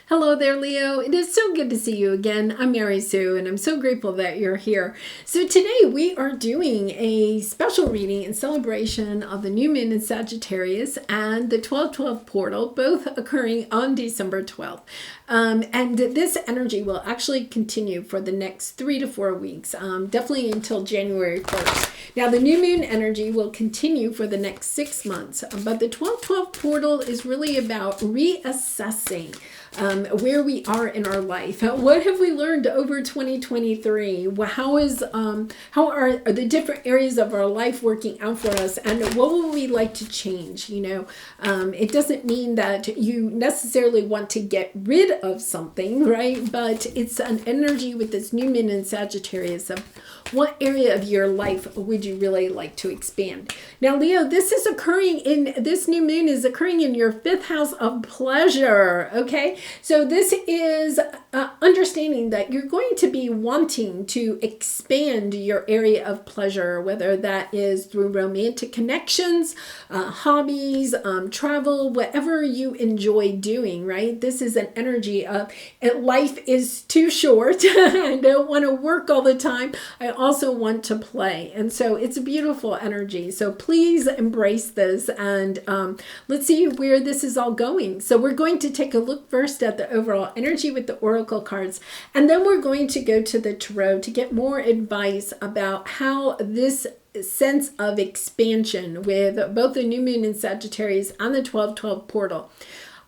Hello there, Leo. It is so good to see you again. I'm Mary Sue, and I'm so grateful that you're here. So today we are doing a special reading in celebration of the new moon in Sagittarius and the 12/12 portal, both occurring on December 12th. And this energy will actually continue for the next 3 to 4 weeks, definitely until January 1st. Now, the new moon energy will continue for the next 6 months, but the 12/12 portal is really about reassessing where we are in our life. What have we learned over 2023? How are the different areas of our life working out for us, and what would we like to change? It doesn't mean that you necessarily want to get rid of something, right? But it's an energy with this new moon in Sagittarius of what area of your life would you really like to expand? Now, Leo, this new moon is occurring in your 5th house of pleasure. Okay. So this is understanding that you're going to be wanting to expand your area of pleasure, whether that is through romantic connections, hobbies, travel, whatever you enjoy doing, right? This is an energy of life is too short. I don't want to work all the time. I also want to play. And so it's a beautiful energy. So please embrace this, and let's see where this is all going. So we're going to take a look first at the overall energy with the oracle cards, and then we're going to go to the tarot to get more advice about how this sense of expansion with both the new moon in Sagittarius and the 12/12 portal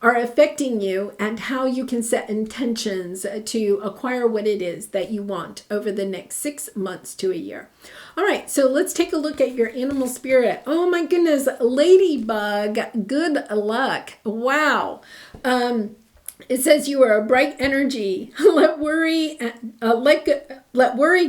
are affecting you, and how you can set intentions to acquire what it is that you want over the next 6 months to a year. All right, so let's take a look at your animal spirit. Oh my goodness, ladybug, good luck. Wow. It says you are a bright energy. Let worry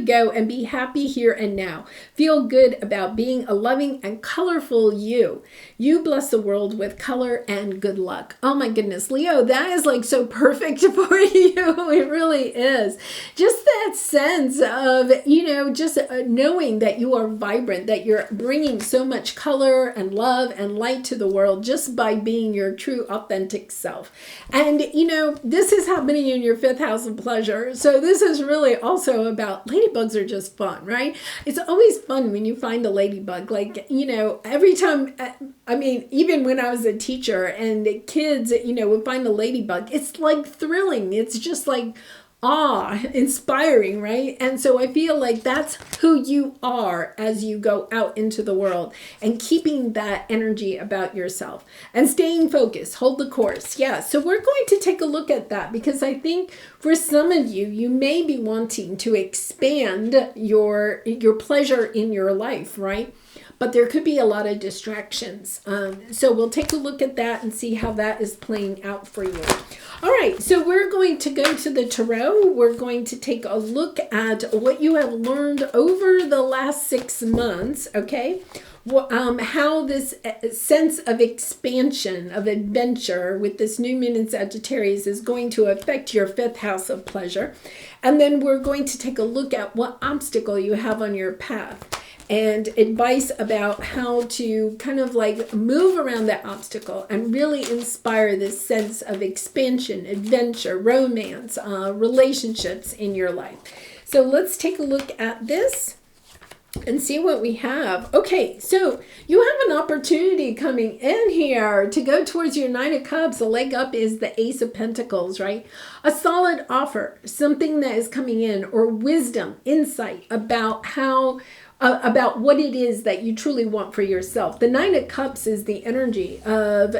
go and be happy here and now. Feel good about being a loving and colorful you. You bless the world with color and good luck. Oh my goodness, Leo, that is like so perfect for you. It really is. Just that sense of, just knowing that you are vibrant, that you're bringing so much color and love and light to the world just by being your true authentic self. And this is happening in your 5th house of pleasure. So this is really also about ladybugs are just fun, right? It's always fun when you find a ladybug. Like, every time, even when I was a teacher and the kids, would find a ladybug, it's like thrilling. It's just like inspiring, right? And so I feel like that's who you are as you go out into the world, and keeping that energy about yourself and staying focused, hold the course. Yeah, so we're going to take a look at that, because I think for some of you, you may be wanting to expand your pleasure in your life, right? But there could be a lot of distractions. So we'll take a look at that and see how that is playing out for you. All right, so we're going to go to the tarot. We're going to take a look at what you have learned over the last 6 months, okay? How this sense of expansion, of adventure with this new moon in Sagittarius is going to affect your 5th house of pleasure. And then we're going to take a look at what obstacle you have on your path, and advice about how to kind of like move around that obstacle and really inspire this sense of expansion, adventure, romance, relationships in your life. So let's take a look at this and see what we have. Okay, so you have an opportunity coming in here to go towards your 9 of Cups. A leg up is the Ace of Pentacles, right? A solid offer, something that is coming in, or wisdom, insight about about what it is that you truly want for yourself. The 9 of Cups is the energy of,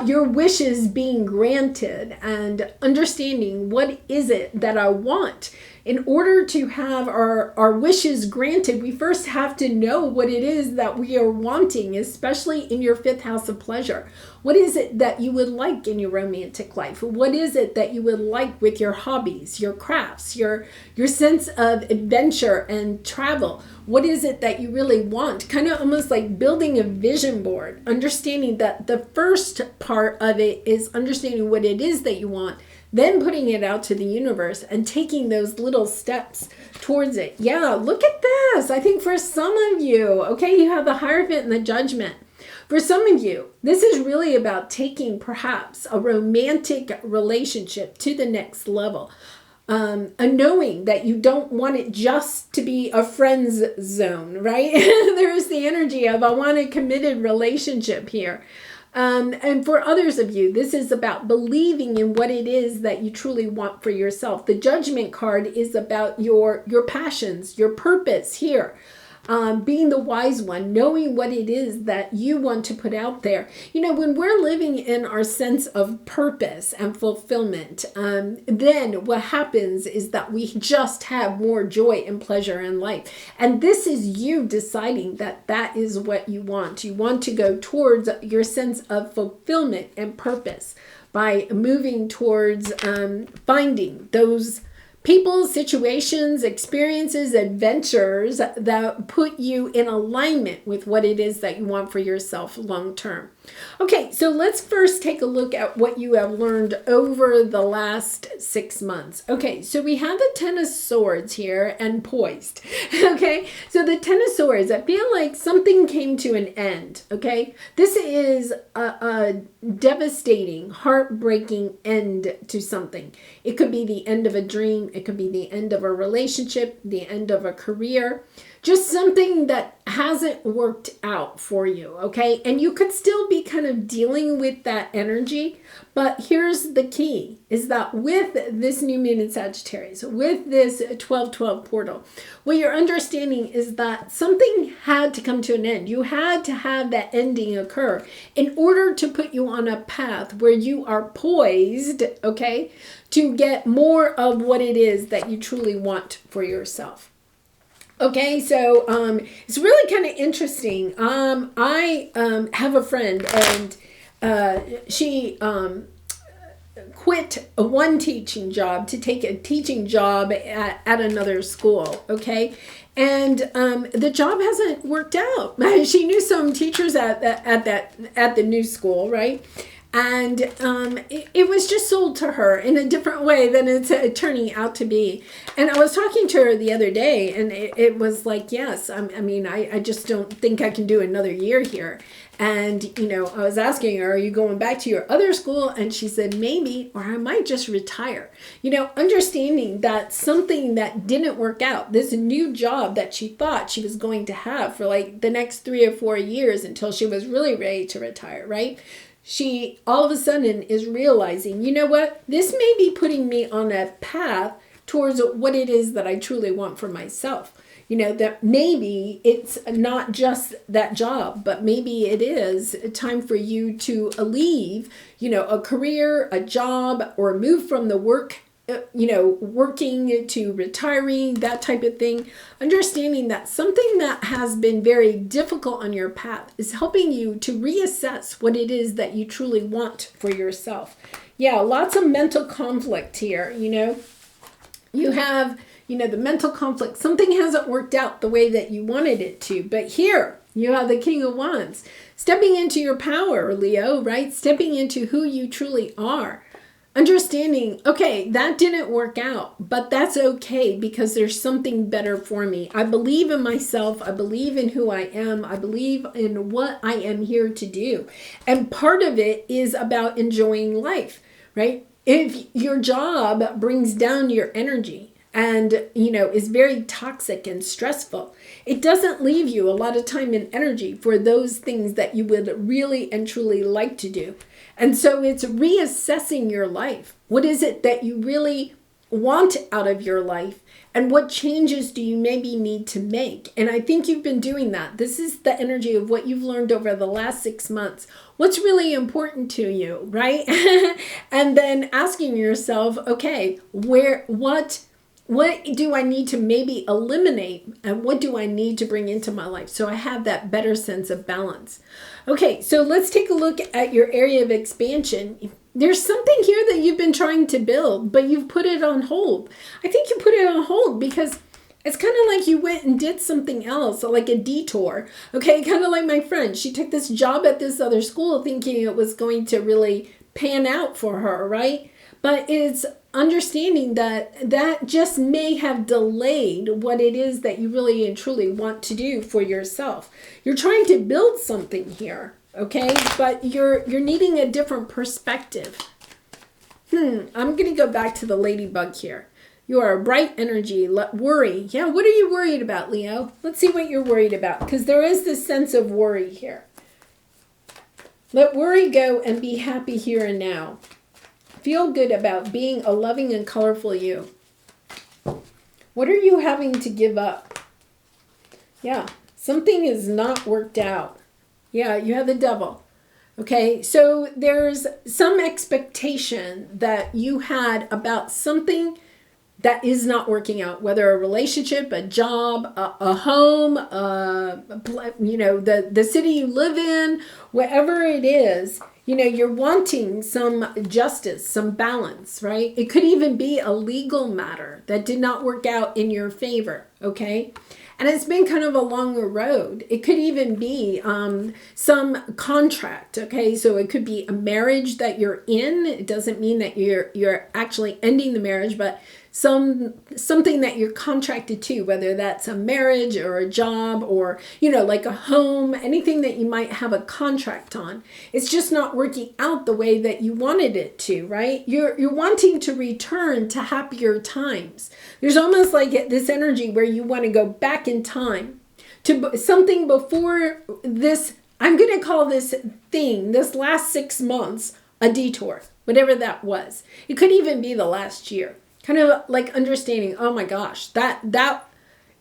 your wishes being granted, and understanding what is it that I want. In order to have our wishes granted, we first have to know what it is that we are wanting, especially in your 5th house of pleasure. What is it that you would like in your romantic life? What is it that you would like with your hobbies, your crafts, your sense of adventure and travel? What is it that you really want? Kind of almost like building a vision board, understanding that the first part of it is understanding what it is that you want, then putting it out to the universe and taking those little steps towards it. Yeah, look at this. I think for some of you, okay, you have the Hierophant and the Judgment. For some of you, this is really about taking perhaps a romantic relationship to the next level. A knowing that you don't want it just to be a friend's zone, right? There is the energy of I want a committed relationship here. And for others of you, this is about believing in what it is that you truly want for yourself. The Judgment card is about your passions, your purpose here. Being the wise one, knowing what it is that you want to put out there. You know, when we're living in our sense of purpose and fulfillment, then what happens is that we just have more joy and pleasure in life. And this is you deciding that that is what you want. You want to go towards your sense of fulfillment and purpose by moving towards finding those people, situations, experiences, adventures that put you in alignment with what it is that you want for yourself long term. Okay, so let's first take a look at what you have learned over the last 6 months. Okay, so we have the Ten of Swords here and poised. Okay, so the Ten of Swords, I feel like something came to an end. Okay, this is a devastating, heartbreaking end to something. It could be the end of a dream. It could be the end of a relationship, the end of a career. Just something that hasn't worked out for you, okay? And you could still be kind of dealing with that energy, but here's the key, is that with this new moon in Sagittarius, with this 12-12 portal, what you're understanding is that something had to come to an end. You had to have that ending occur in order to put you on a path where you are poised, okay, to get more of what it is that you truly want for yourself. Okay, so it's really kind of interesting. I have a friend, and she quit one teaching job to take a teaching job at another school. Okay, and the job hasn't worked out. She knew some teachers at the new school, right? And it was just sold to her in a different way than it's turning out to be. And I was talking to her the other day, and it was like, yes, I mean, I just don't think I can do another year here. And, you know, I was asking her, are you going back to your other school? And she said, maybe, or I might just retire. You know, understanding that something that didn't work out, this new job that she thought she was going to have for like the next 3 or 4 years until she was really ready to retire, right? She all of a sudden is realizing, you know what, this may be putting me on a path towards what it is that I truly want for myself. You know, that maybe it's not just that job, but maybe it is time for you to leave, you know, a career, a job, or move from the work, you know, working to retiring, that type of thing. Understanding that something that has been very difficult on your path is helping you to reassess what it is that you truly want for yourself. Yeah, lots of mental conflict here, you know. You have, you know, the mental conflict. Something hasn't worked out the way that you wanted it to. But here, you have the King of Wands. Stepping into your power, Leo, right? Stepping into who you truly are. Understanding, okay, that didn't work out, but that's okay because there's something better for me. I believe in myself. I believe in who I am. I believe in what I am here to do. And part of it is about enjoying life, right? If your job brings down your energy and, you know, is very toxic and stressful, it doesn't leave you a lot of time and energy for those things that you would really and truly like to do. And so it's reassessing your life. What is it that you really want out of your life? And what changes do you maybe need to make? And I think you've been doing that. This is the energy of what you've learned over the last 6 months. What's really important to you, right? And then asking yourself, okay, what do I need to maybe eliminate, and what do I need to bring into my life so I have that better sense of balance? Okay, so let's take a look at your area of expansion. There's something here that you've been trying to build, but you've put it on hold. I think you put it on hold because it's kind of like you went and did something else, like a detour. Okay, kind of like my friend. She took this job at this other school thinking it was going to really pan out for her, right? But it's understanding that that just may have delayed what it is that you really and truly want to do for yourself. You're trying to build something here, okay? But you're needing a different perspective. I'm going to go back to the ladybug here. You are a bright energy. Worry. Yeah, what are you worried about, Leo? Let's see what you're worried about, because there is this sense of worry here. Let worry go and be happy here and now. Feel good about being a loving and colorful you. What are you having to give up? Yeah, something is not worked out. Yeah, you have the devil. Okay, so there's some expectation that you had about something that is not working out, whether a relationship, a job, a home, the city you live in, wherever it is, you're wanting some justice, some balance, right? It could even be a legal matter that did not work out in your favor, okay? And it's been kind of a longer road. It could even be some contract, okay? So it could be a marriage that you're in. It doesn't mean that you're actually ending the marriage, but something that you're contracted to, whether that's a marriage or a job or, like a home, anything that you might have a contract on. It's just not working out the way that you wanted it to, right? You're wanting to return to happier times. There's almost like this energy where you want to go back in time to something before this. I'm going to call this last 6 months, a detour, whatever that was. It could even be the last year. Kind of like understanding, oh my gosh, that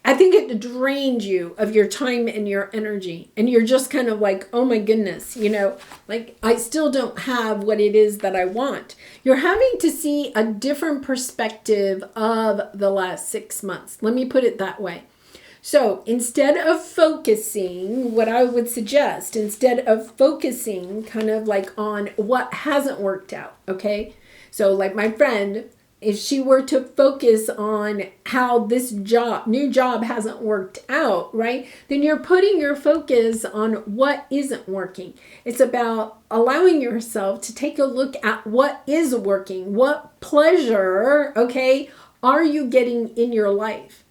I think it drained you of your time and your energy. And you're just kind of like, oh my goodness, like I still don't have what it is that I want. You're having to see a different perspective of the last 6 months. Let me put it that way. So instead of focusing, what I would suggest, instead of focusing kind of like on what hasn't worked out, okay? So like my friend, if she were to focus on how this new job hasn't worked out, right, then you're putting your focus on what isn't working. It's about allowing yourself to take a look at what is working. What pleasure, okay, are you getting in your life?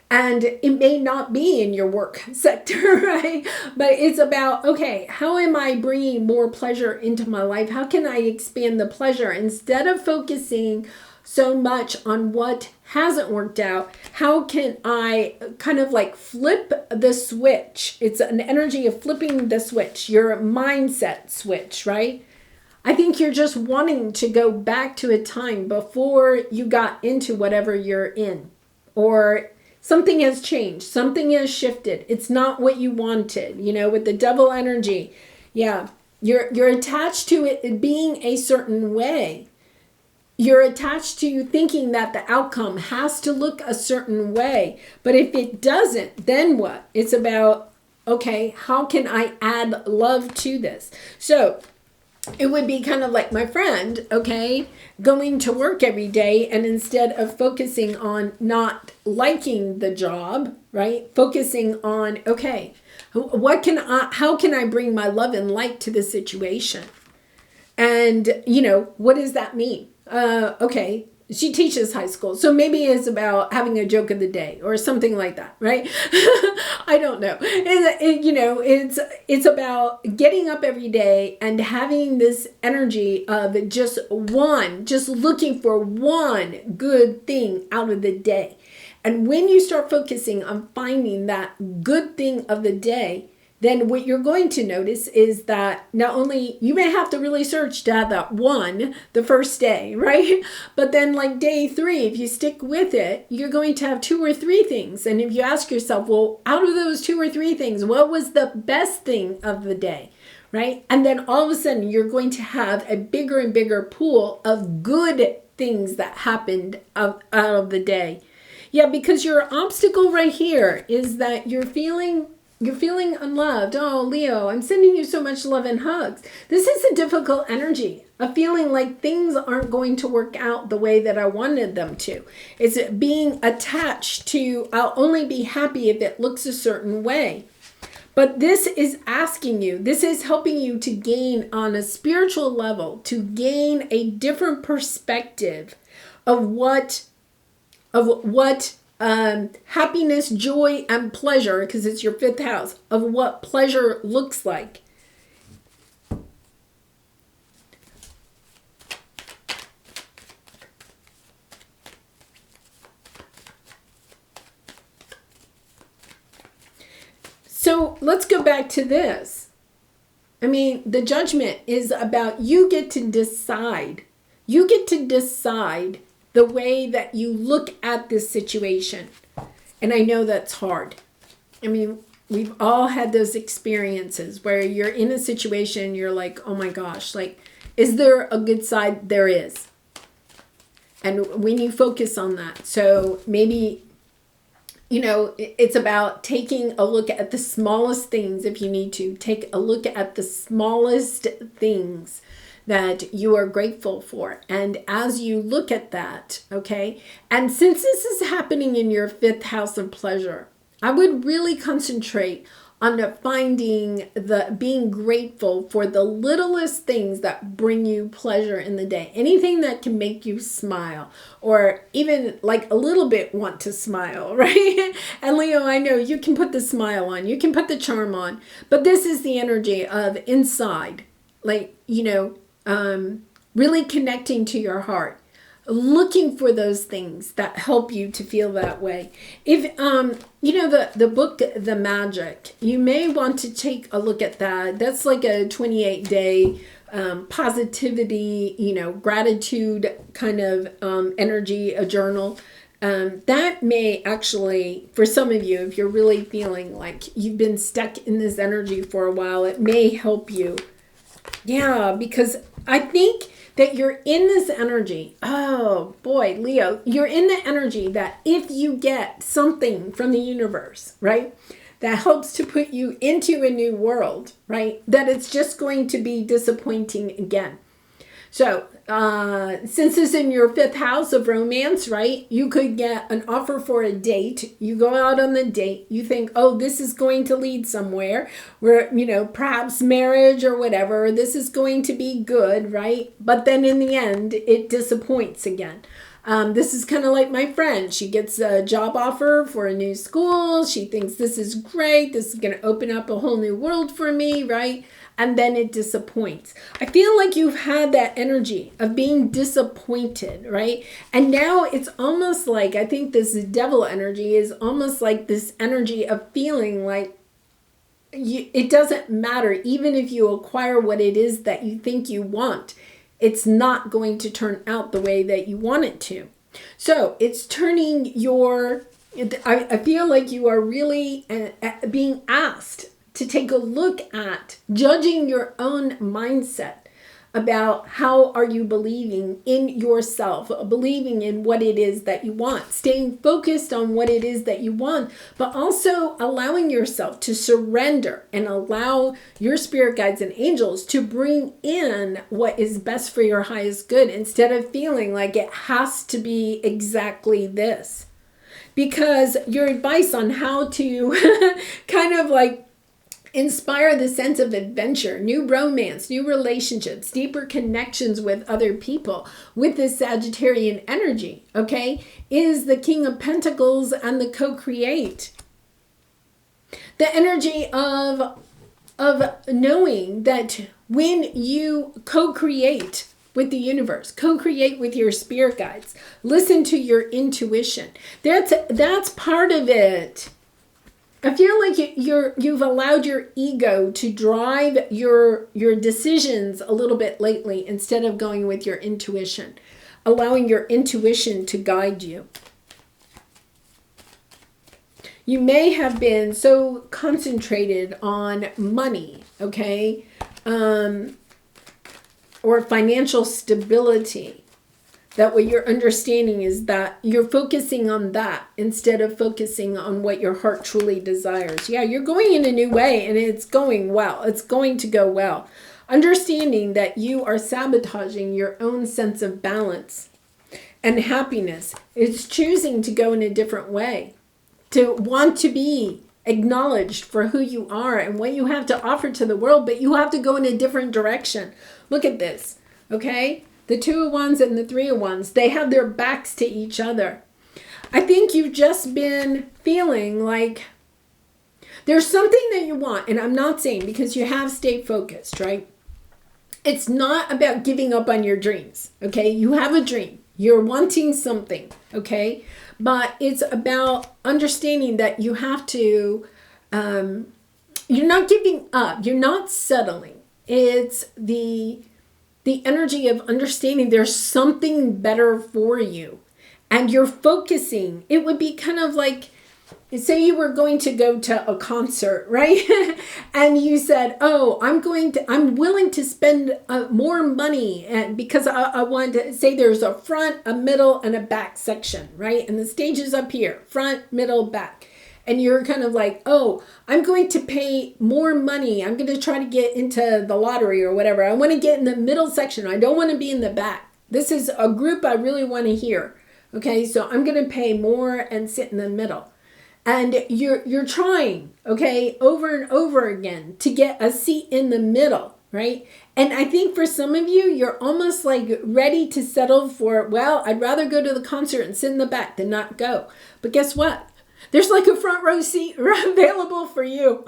And it may not be in your work sector, right? But it's about, okay, how am I bringing more pleasure into my life? How can I expand the pleasure instead of focusing so much on what hasn't worked out? How can I kind of like flip the switch? It's an energy of flipping the switch, your mindset switch, right? I think you're just wanting to go back to a time before you got into whatever you're in, or something has changed, something has shifted. It's not what you wanted, with the devil energy. Yeah, you're attached to it being a certain way. You're attached to thinking that the outcome has to look a certain way. But if it doesn't, then what? It's about, okay, how can I add love to this? So it would be kind of like my friend, okay, going to work every day, and instead of focusing on not liking the job, right, focusing on, okay, how can I bring my love and light to the situation? And, what does that mean? Okay, she teaches high school, so maybe it's about having a joke of the day or something like that, right? I don't know. It's about getting up every day and having this energy of just looking for one good thing out of the day. And when you start focusing on finding that good thing of the day, then what you're going to notice is that not only you may have to really search to have that one the first day, right? But then like day 3, if you stick with it, you're going to have 2 or 3 things. And if you ask yourself, well, out of those 2 or 3 things, what was the best thing of the day, right? And then all of a sudden you're going to have a bigger and bigger pool of good things that happened out of the day. Yeah, because your obstacle right here is that you're feeling unloved. Oh, Leo, I'm sending you so much love and hugs. This is a difficult energy, a feeling like things aren't going to work out the way that I wanted them to. It's being attached to, I'll only be happy if it looks a certain way. But this is asking you, this is helping you to gain on a spiritual level, to gain a different perspective of what happiness, joy, and pleasure, because it's your 5th house, of what pleasure looks like. let's go back to this. I mean, the judgment is about you get to decide. You get to decide the way that you look at this situation. And I know that's hard. I mean, we've all had those experiences where you're in a situation, you're like, oh my gosh, like, is there a good side? There is. And when you focus on that, so maybe, you know, it's about taking a look at the smallest things. If you need to take a look at the smallest things that you are grateful for. And as you look at that, okay, and since this is happening in your 5th house of pleasure, I would really concentrate on being grateful for the littlest things that bring you pleasure in the day. Anything that can make you smile, or even like a little bit want to smile, right? And Leo, I know you can put the smile on, you can put the charm on, but this is the energy of inside, like, you know, really connecting to your heart, looking for those things that help you to feel that way. If, you know, the book, The Magic, you may want to take a look at that. That's like a 28-day positivity, you know, gratitude kind of energy, a journal. That may actually, for some of you, if you're really feeling like you've been stuck in this energy for a while, it may help you. Yeah, because I think that you're in this energy. Oh boy, Leo, you're in the energy that if you get something from the universe, right, that helps to put you into a new world, right, that it's just going to be disappointing again. So, since it's in your 5th house of romance, right, you could get an offer for a date. You go out on the date. You think, oh, this is going to lead somewhere where, you know, perhaps marriage or whatever. This is going to be good, right? But then in the end, it disappoints again. This is kind of like my friend. She gets a job offer for a new school. She thinks this is great. This is going to open up a whole new world for me, right? And then it disappoints. I feel like you've had that energy of being disappointed, right? And now it's almost like, I think this devil energy is almost like this energy of feeling like it doesn't matter. Even if you acquire what it is that you think you want, it's not going to turn out the way that you want it to. So it's turning I feel like you are really being asked to take a look at judging your own mindset about how are you believing in yourself, believing in what it is that you want, staying focused on what it is that you want, but also allowing yourself to surrender and allow your spirit guides and angels to bring in what is best for your highest good instead of feeling like it has to be exactly this. Because your advice on how to kind of like inspire the sense of adventure, new romance, new relationships, deeper connections with other people with this Sagittarian energy, okay, is the King of Pentacles and the co-create. The energy of knowing that when you co-create with the universe, co-create with your spirit guides, listen to your intuition. That's part of it. I feel like you've allowed your ego to drive your decisions a little bit lately instead of going with your intuition, allowing your intuition to guide you. You may have been so concentrated on money, okay, or financial stability, that what you're understanding is that you're focusing on that instead of focusing on what your heart truly desires. Yeah, you're going in a new way and it's going well. It's going to go well. Understanding that you are sabotaging your own sense of balance and happiness. It's choosing to go in a different way, to want to be acknowledged for who you are and what you have to offer to the world, but you have to go in a different direction. Look at this, okay? The 2 of Wands and the 3 of Wands, they have their backs to each other. I think you've just been feeling like there's something that you want, and I'm not saying because you have stayed focused, right? It's not about giving up on your dreams, okay? You have a dream. You're wanting something, okay? But it's about understanding that you have to you're not giving up. You're not settling. It's the energy of understanding there's something better for you. And you're focusing. It would be kind of like, say you were going to go to a concert, right? And you said, oh, I'm willing to spend more money, and because I want to say there's a front, a middle, and a back section, right? And the stage is up here, front, middle, back. And you're kind of like, oh, I'm going to pay more money. I'm going to try to get into the lottery or whatever. I want to get in the middle section. I don't want to be in the back. This is a group I really want to hear. Okay, so I'm going to pay more and sit in the middle. And you're trying, okay, over and over again to get a seat in the middle, right? And I think for some of you, you're almost like ready to settle for, well, I'd rather go to the concert and sit in the back than not go. But guess what? There's like a front row seat available for you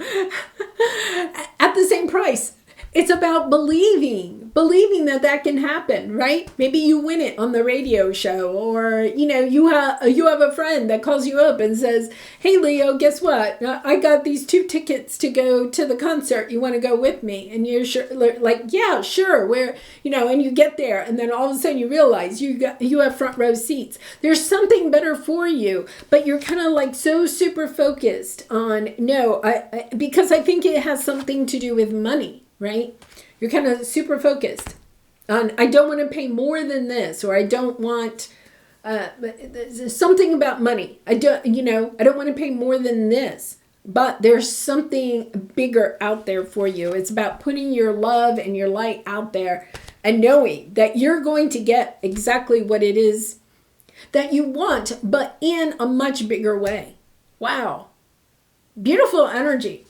at the same price. It's about believing that that can happen, right? Maybe you win it on the radio show, or, you have a friend that calls you up and says, hey, Leo, guess what? I got these 2 tickets to go to the concert. You want to go with me? And you're sure, like, yeah, sure. Where, and you get there, and then all of a sudden you realize you have front row seats. There's something better for you, but you're kind of like so super focused on, because I think it has something to do with money. Right? You're kind of super focused on, I don't want to pay more than this, or I don't want something about money. I don't want to pay more than this, but there's something bigger out there for you. It's about putting your love and your light out there and knowing that you're going to get exactly what it is that you want, but in a much bigger way. Wow. Beautiful energy.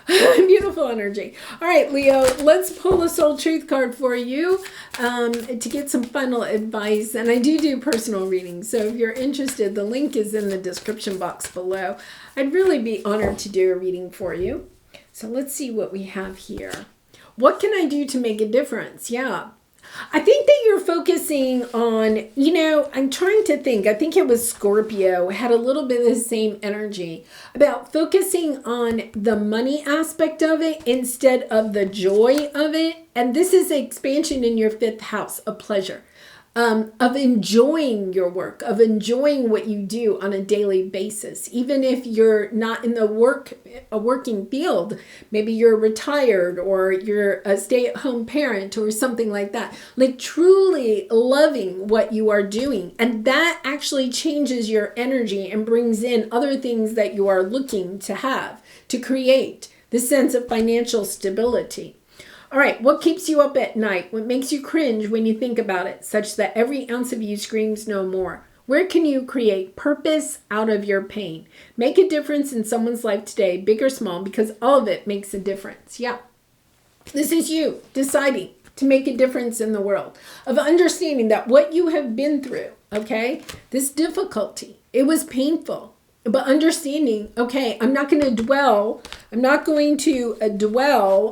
Beautiful energy. All right, Leo, let's pull a soul truth card for you to get some final advice. And I do personal readings. So if you're interested, the link is in the description box below. I'd really be honored to do a reading for you. So let's see what we have here. What can I do to make a difference? Yeah. I think that you're focusing on, I'm trying to think. I think it was Scorpio had a little bit of the same energy about focusing on the money aspect of it instead of the joy of it. And this is an expansion in your 5th house of pleasure, of enjoying your work, of enjoying what you do on a daily basis. Even if you're not in a working field, maybe you're retired or you're a stay-at-home parent or something like that. Like truly loving what you are doing. And that actually changes your energy and brings in other things that you are looking to have, to create this sense of financial stability. All right, what keeps you up at night? What makes you cringe when you think about it, such that every ounce of you screams no more? Where can you create purpose out of your pain? Make a difference in someone's life today, big or small, because all of it makes a difference. Yeah. This is you deciding to make a difference in the world, of understanding that what you have been through, okay, this difficulty, it was painful. But understanding, okay, I'm not going to dwell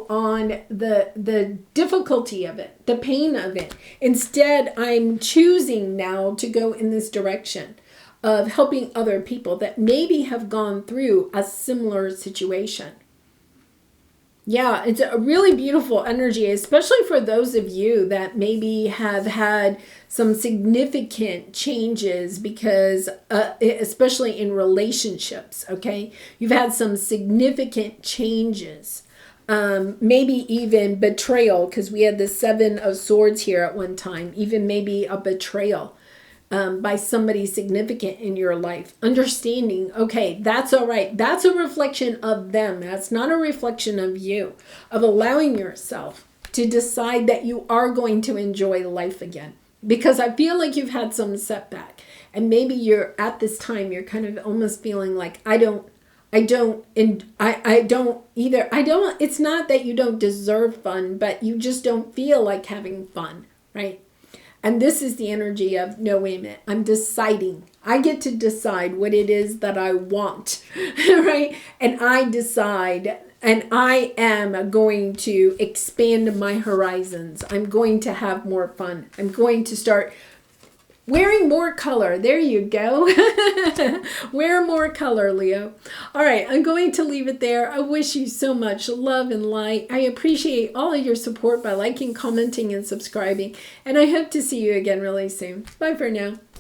on the difficulty of it, the pain of it. Instead, I'm choosing now to go in this direction of helping other people that maybe have gone through a similar situation. Yeah, it's a really beautiful energy, especially for those of you that maybe have had some significant changes because, especially in relationships, okay? You've had some significant changes. Maybe even betrayal, because we had the 7 of Swords here at one time. Even maybe a betrayal by somebody significant in your life. Understanding, okay, that's all right. That's a reflection of them. That's not a reflection of you. Of allowing yourself to decide that you are going to enjoy life again. Because I feel like you've had some setback. And maybe you're at this time, you're kind of almost feeling like, it's not that you don't deserve fun, but you just don't feel like having fun, right? And this is the energy of, no, wait a minute, I'm deciding. I get to decide what it is that I want, right? And I decide, and I am going to expand my horizons. I'm going to have more fun. I'm going to start Wearing more color. There you go. Wear more color, Leo. All right, I'm going to leave it there. I wish you so much love and light. I appreciate all of your support by liking, commenting, and subscribing. And I hope to see you again really soon. Bye for now.